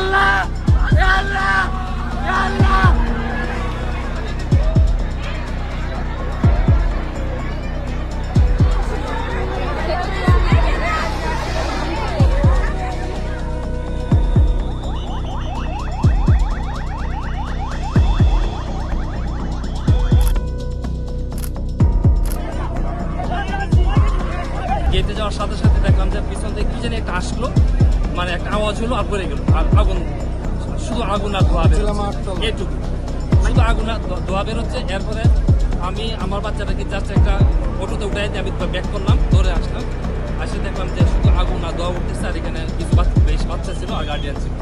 আল্লাহ ইয়া আল্লাহ ইয়া আল্লাহ। গেটে যাওয়ার সাথে সাথে দেখলাম যে পিছন থেকে কি জানি একটা আসলো, মানে একটা আওয়াজ হলো আর পড়ে গেল। আর আগুন, শুধু আগুন আর ধোয়া বের হচ্ছে, এটুকু শুধু আগুন আর ধোয়া বের হচ্ছে। এরপরে আমি আমার বাচ্চাটাকে জাস্ট একটা অটোতে উঠাই দিয়ে আমি ব্যাক করলাম, দৌড়ে আসলাম। আসে দেখলাম যে শুধু আগুন আর ধোয়া উঠতেছে, আর এখানে কিছু বেশ বাচ্চা ছিল আর গার্ডিয়ান ছিল।